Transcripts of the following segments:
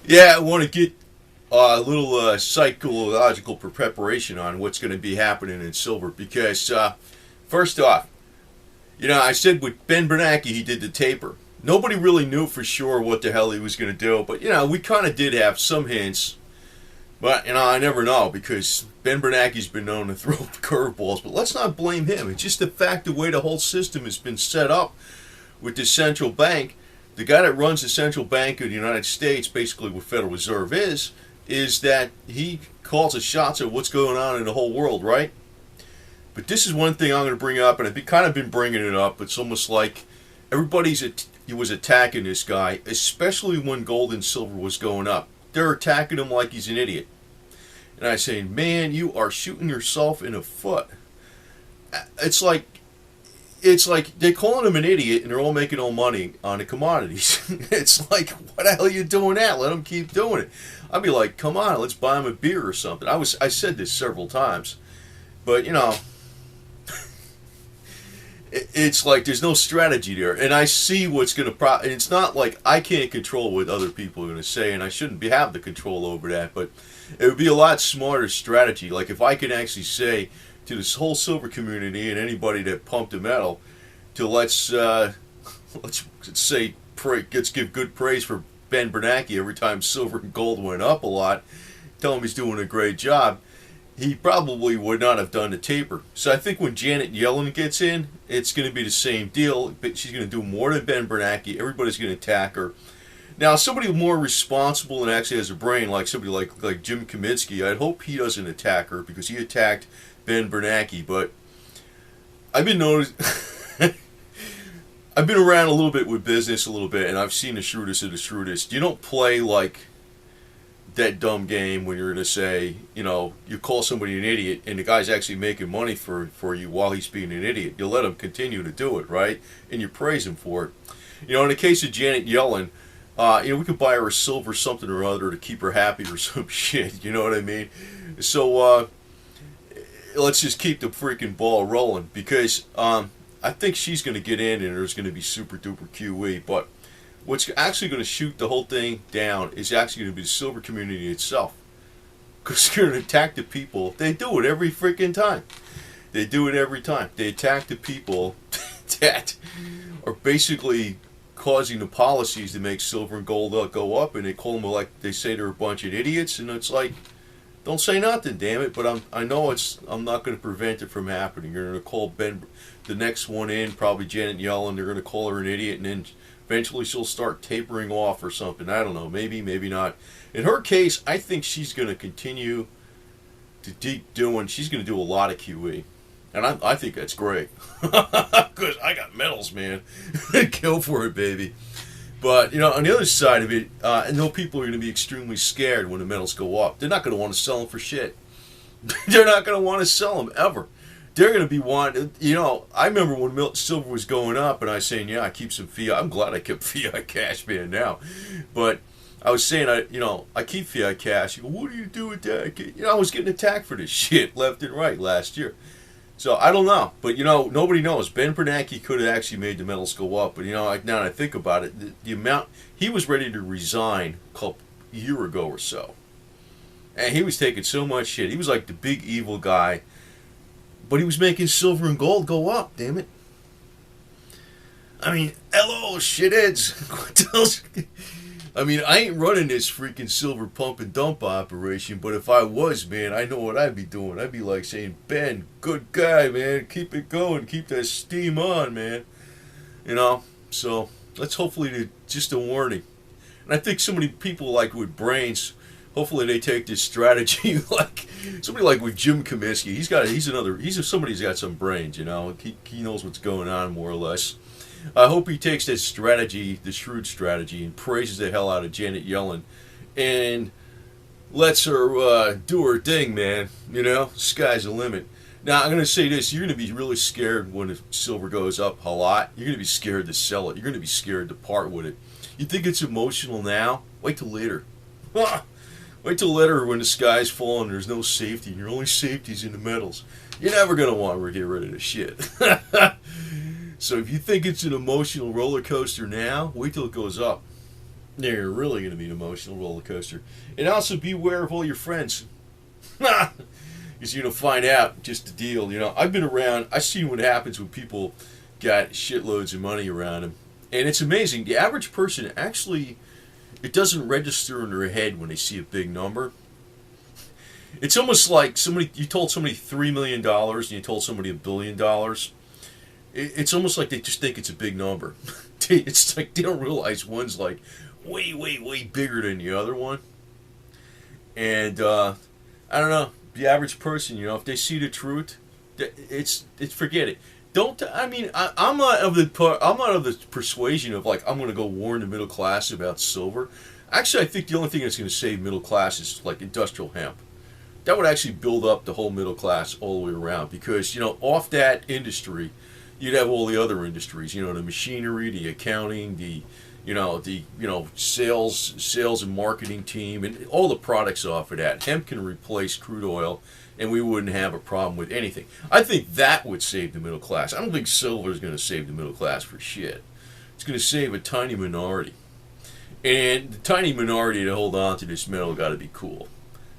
Yeah, I want to get a little psychological preparation on what's going to be happening in silver because, first off, I said with Ben Bernanke, he did the taper. Nobody really knew for sure what the hell he was going to do, but, we kind of did have some hints. But, I never know because Ben Bernanke's been known to throw curveballs, but let's not blame him. It's just the fact the way the whole system has been set up with the central bank. The guy that runs the central bank of the United States, basically what Federal Reserve is that he calls the shots at what's going on in the whole world, right? But this is one thing I'm going to bring up, and I've kind of been bringing it up. It's almost like he was attacking this guy, especially when gold and silver was going up. They're attacking him like he's an idiot. And I say, man, you are shooting yourself in the foot. It's like they're calling him an idiot, and they're all making all money on the commodities. It's like, what the hell are you doing that? Let them keep doing it. I'd be like, come on, let's buy him a beer or something. I said this several times, but it's like there's no strategy there, and I see what's going to. And it's not like I can't control what other people are going to say, and I shouldn't have the control over that. But it would be a lot smarter strategy. Like if I could actually say to this whole silver community and anybody that pumped the metal, to let's say let's give good praise for Ben Bernanke every time silver and gold went up a lot. Tell him he's doing a great job. He probably would not have done the taper. So I think when Janet Yellen gets in, it's going to be the same deal. But she's going to do more than Ben Bernanke. Everybody's going to attack her. Now, somebody more responsible and actually has a brain, like somebody like Jim Kaminsky, I'd hope he doesn't attack her because he attacked Ben Bernanke. But I've been I've been around a little bit with business a little bit, and I've seen the shrewdest of the shrewdest. You don't play like that dumb game when you're going to say, you call somebody an idiot and the guy's actually making money for you while he's being an idiot. You let him continue to do it, right? And you praise him for it. In the case of Janet Yellen, we could buy her a silver something or other to keep her happy or some shit. You know what I mean? So let's just keep the freaking ball rolling because I think she's going to get in and there's going to be super duper QE. But what's actually going to shoot the whole thing down is actually going to be the silver community itself. Because they're going to attack the people. They do it every freaking time. They do it every time. They attack the people that are basically causing the policies to make silver and gold go up. And they call them like they say they're a bunch of idiots. And it's like, don't say nothing, damn it. But I'm not going to prevent it from happening. You're going to call the next one in, probably Janet Yellen. They're going to call her an idiot, and then eventually she'll start tapering off or something. I don't know. Maybe, maybe not. In her case, I think she's going to continue to she's going to do a lot of QE. And I think that's great. Because I got metals, man. Go for it, baby. But, on the other side of it, I know people are going to be extremely scared when the metals go up. They're not going to want to sell them for shit. They're not going to want to sell them ever. They're going to be wanting, I remember when silver was going up and I was saying, yeah, I keep some fiat. I'm glad I kept fiat cash, man, now. But I was saying, I keep fiat cash. You go, what do you do with that? I was getting attacked for this shit left and right last year. So I don't know. But, nobody knows. Ben Bernanke could have actually made the metals go up. But, now that I think about it, the amount, he was ready to resign a year ago or so. And he was taking so much shit. He was like the big evil guy. But he was making silver and gold go up, damn it. I mean, hello, shitheads. I ain't running this freaking silver pump and dump operation, but if I was, man, I know what I'd be doing. I'd be like saying, Ben, good guy, man. Keep it going. Keep that steam on, man. So that's hopefully just a warning. And I think so many people like with brains, hopefully they take this strategy like somebody like with Jim Kaminsky. He's somebody who's got some brains, He knows what's going on more or less. I hope he takes that strategy, the shrewd strategy, and praises the hell out of Janet Yellen and lets her do her thing, man. Sky's the limit. Now, I'm going to say this. You're going to be really scared when the silver goes up a lot. You're going to be scared to sell it. You're going to be scared to part with it. You think it's emotional now? Wait till later. Wait till later when the sky's falling and there's no safety and your only safety's in the metals. You're never going to want to get rid of this shit. So if you think it's an emotional roller coaster now, wait till it goes up. They're really going to be an emotional roller coaster. And also beware of all your friends. Because you're going to find out just the deal. I've been around, I've seen what happens when people got shitloads of money around them. And it's amazing. The average person actually, it doesn't register in their head when they see a big number. It's almost like you told somebody $3 million and you told somebody $1 billion. It's almost like they just think it's a big number. It's like they don't realize one's like way, way, way bigger than the other one. And I don't know, the average person, if they see the truth, it's forget it. I'm not of the persuasion of like I'm going to go warn the middle class about silver. Actually, I think the only thing that's going to save middle class is like industrial hemp. That would actually build up the whole middle class all the way around because off that industry, you'd have all the other industries. The machinery, the accounting, the sales and marketing team, and all the products off of that. Hemp can replace crude oil, and we wouldn't have a problem with anything. I think that would save the middle class. I don't think silver is going to save the middle class for shit. It's going to save a tiny minority, and the tiny minority to hold on to this metal got to be cool,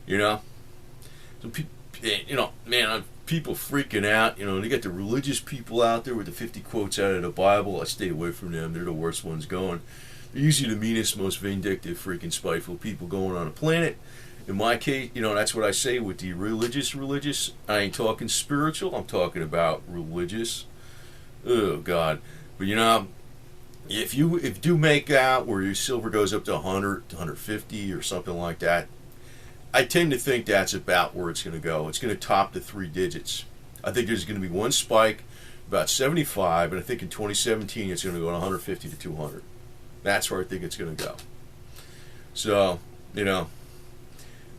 So man, people freaking out. They got the religious people out there with the 50 quotes out of the Bible. I stay away from them. They're the worst ones going. They're usually the meanest, most vindictive, freaking spiteful people going on the planet. In my case, that's what I say with the religious. I ain't talking spiritual. I'm talking about religious. Oh, God. But, if you do make out where your silver goes up to 100, 150 or something like that, I tend to think that's about where it's going to go. It's going to top the 3 digits. I think there's going to be one spike, about 75, and I think in 2017 it's going to go to 150 to 200. That's where I think it's going to go. So,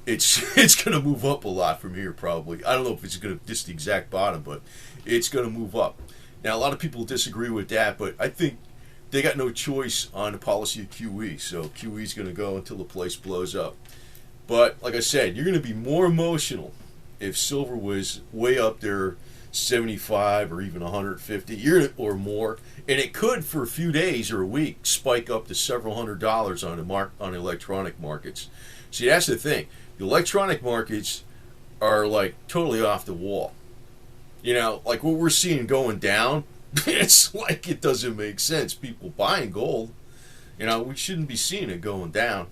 it's going to move up a lot from here probably. I don't know if it's going to just the exact bottom, but it's going to move up. Now, a lot of people disagree with that, but I think they got no choice on the policy of QE. So QE is going to go until the place blows up. But like I said, you're going to be more emotional if silver was way up there, 75 or even 150 or more, and it could for a few days or a week spike up to several $100s on electronic markets. See, that's the thing. The electronic markets are like totally off the wall. Like what we're seeing going down, it's like it doesn't make sense. People buying gold, we shouldn't be seeing it going down.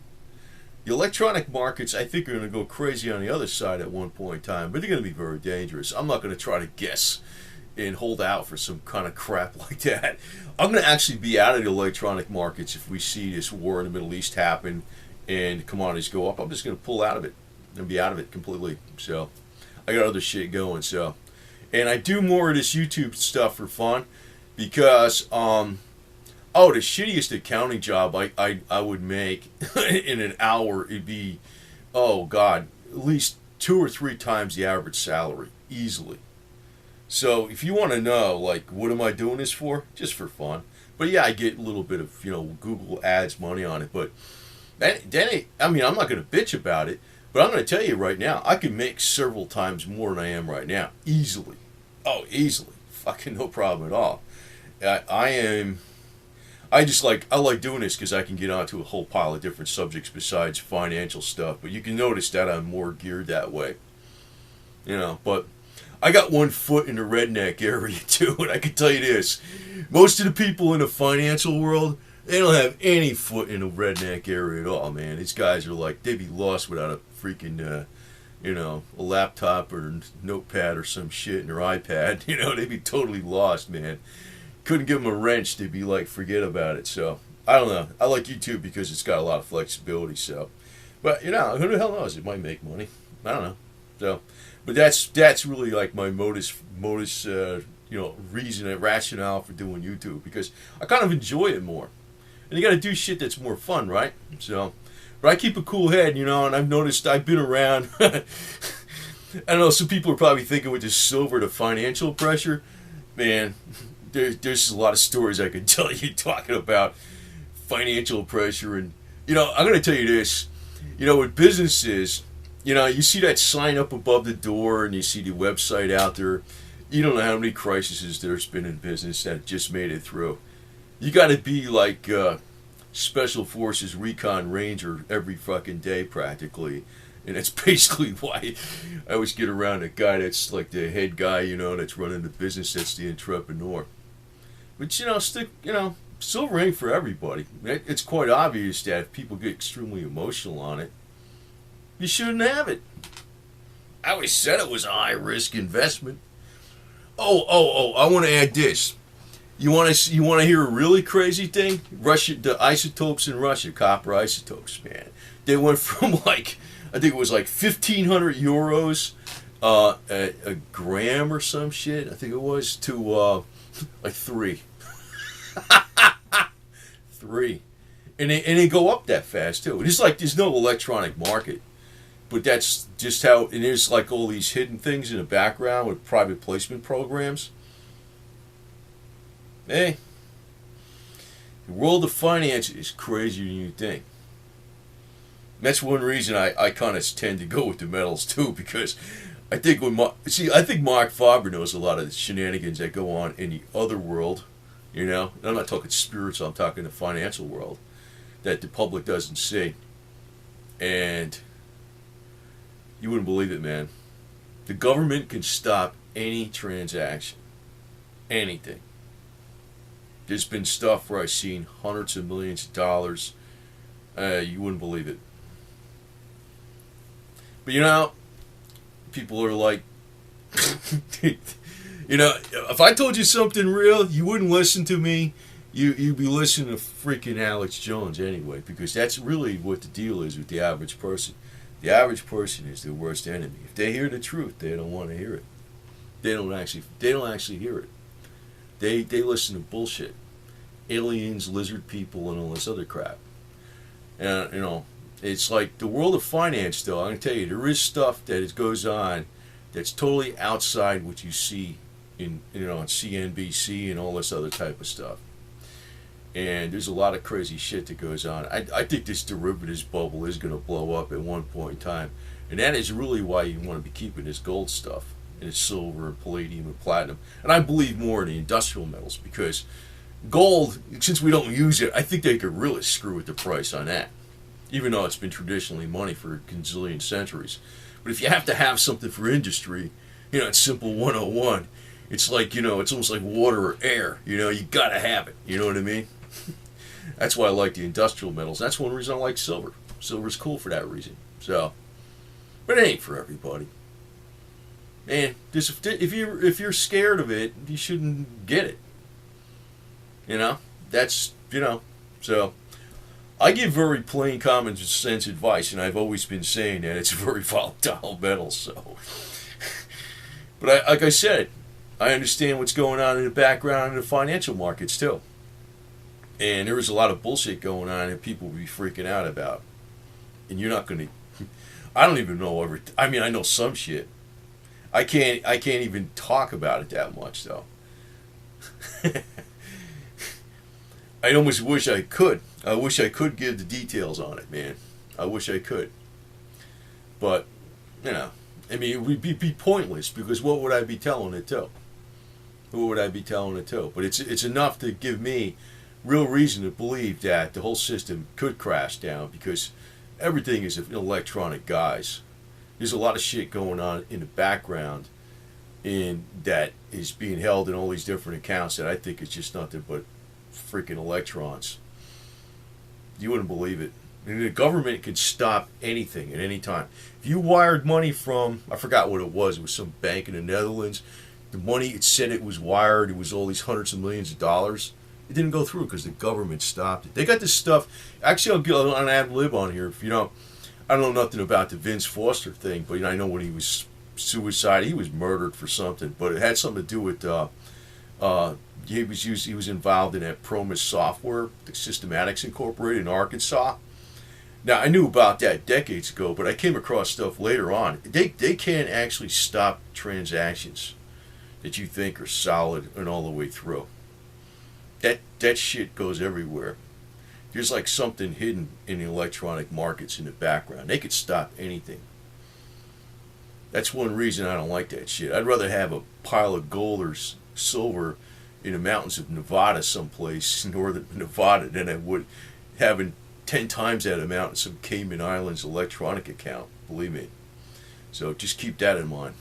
The electronic markets, I think, are going to go crazy on the other side at one point in time, but they're going to be very dangerous. I'm not going to try to guess and hold out for some kind of crap like that. I'm going to actually be out of the electronic markets if we see this war in the Middle East happen and commodities go up. I'm just going to pull out of it and be out of it completely. So I got other shit going. And I do more of this YouTube stuff for fun because the shittiest accounting job I would make in an hour, it'd be, oh God, at least 2 or 3 times the average salary, easily. So if you want to know, like, what am I doing this for? Just for fun. But yeah, I get a little bit of, Google ads money on it. But I'm not going to bitch about it. But I'm going to tell you right now, I can make several times more than I am right now, easily. Oh, easily. Fucking no problem at all. I like doing this because I can get onto a whole pile of different subjects besides financial stuff. But you can notice that I'm more geared that way. But I got one foot in the redneck area too, and I can tell you this. Most of the people in the financial world, they don't have any foot in the redneck area at all, man. These guys are like, they'd be lost without a freaking, a laptop or a notepad or some shit in their iPad. They'd be totally lost, man. Couldn't give them a wrench, they'd be like, forget about it. So, I don't know. I like YouTube because it's got a lot of flexibility, so. But, who the hell knows? It might make money. I don't know. So, but that's really like my modus, reason and rationale for doing YouTube, because I kind of enjoy it more. And you got to do shit that's more fun, right? So, but I keep a cool head, and I've noticed I've been around. I don't know, some people are probably thinking with this silver, the financial pressure, man. There's a lot of stories I could tell you talking about financial pressure, and I'm going to tell you this. With businesses, you see that sign up above the door, and you see the website out there. You don't know how many crises there's been in business that just made it through. You got to be like Special Forces Recon Ranger every fucking day practically. And that's basically why I always get around a guy that's like the head guy, that's running the business, that's the entrepreneur. But, silver ain't for everybody. It's quite obvious that if people get extremely emotional on it, you shouldn't have it. I always said it was a high-risk investment. I want to add this. You want to hear a really crazy thing? Russia, the isotopes in Russia, copper isotopes, man. They went from I think it was 1,500 euros a gram or some shit. I think it was to 3. 3. And they go up that fast too. It's like there's no electronic market. But that's just how, and there's all these hidden things in the background with private placement programs. Hey, the world of finance is crazier than you think. That's one reason I kind of tend to go with the metals too, because I think I think Mark Faber knows a lot of the shenanigans that go on in the other world. I'm not talking spiritual, I'm talking the financial world that the public doesn't see. And you wouldn't believe it, man. The government can stop any transaction. Anything. There's been stuff where I've seen hundreds of millions of dollars. You wouldn't believe it. But people are like, if I told you something real, you wouldn't listen to me. You'd be listening to freaking Alex Jones anyway, because that's really what the deal is with the average person. The average person is their worst enemy. If they hear the truth, they don't want to hear it. They don't actually hear it. They listen to bullshit. Aliens, lizard people, and all this other crap. And, it's like the world of finance, though. I'm going to tell you, there is stuff that goes on that's totally outside what you see on CNBC and all this other type of stuff. And there's a lot of crazy shit that goes on. I think this derivatives bubble is going to blow up at one point in time. And that is really why you want to be keeping this gold stuff. And it's silver and palladium and platinum. And I believe more in the industrial metals, because gold, since we don't use it, I think they could really screw with the price on that. Even though it's been traditionally money for a gazillion centuries. But if you have to have something for industry, it's simple 101. It's it's almost like water or air. You got to have it. You know what I mean? That's why I like the industrial metals. That's one reason I like silver. Silver's cool for that reason. So, but it ain't for everybody. Man, if you're scared of it, you shouldn't get it. That's So, I give very plain common sense advice, and I've always been saying that it's a very volatile metal. So, but like I said, I understand what's going on in the background in the financial markets too. And there is a lot of bullshit going on that people will be freaking out about. And you're not going to... I don't even know I know some shit. I can't even talk about it that much, though. I almost wish I could. I wish I could give the details on it, man. I wish I could. But, it would be pointless, because what would I be telling it to? Who would I be telling it to? But it's enough to give me real reason to believe that the whole system could crash down, because everything is an electronic guise. There's a lot of shit going on in the background that is being held in all these different accounts that I think is just nothing but freaking electrons. You wouldn't believe it. The government can stop anything at any time. If you wired money from, I forgot what it was some bank in the Netherlands, the money, it said it was wired, it was all these hundreds of millions of dollars. It didn't go through because the government stopped it. They got this stuff. Actually, I'll get an ad lib on here. If I don't know nothing about the Vince Foster thing, but I know when he was suicided, he was murdered for something. But it had something to do with he was involved in that Promise Software, the Systematics Incorporated in Arkansas. Now, I knew about that decades ago, but I came across stuff later on. They can't actually stop transactions that you think are solid and all the way through. That shit goes everywhere. There's something hidden in the electronic markets in the background. They could stop anything. That's one reason I don't like that shit. I'd rather have a pile of gold or silver in the mountains of Nevada someplace, northern Nevada, than I would having 10 times that amount in some Cayman Islands electronic account. Believe me. So just keep that in mind.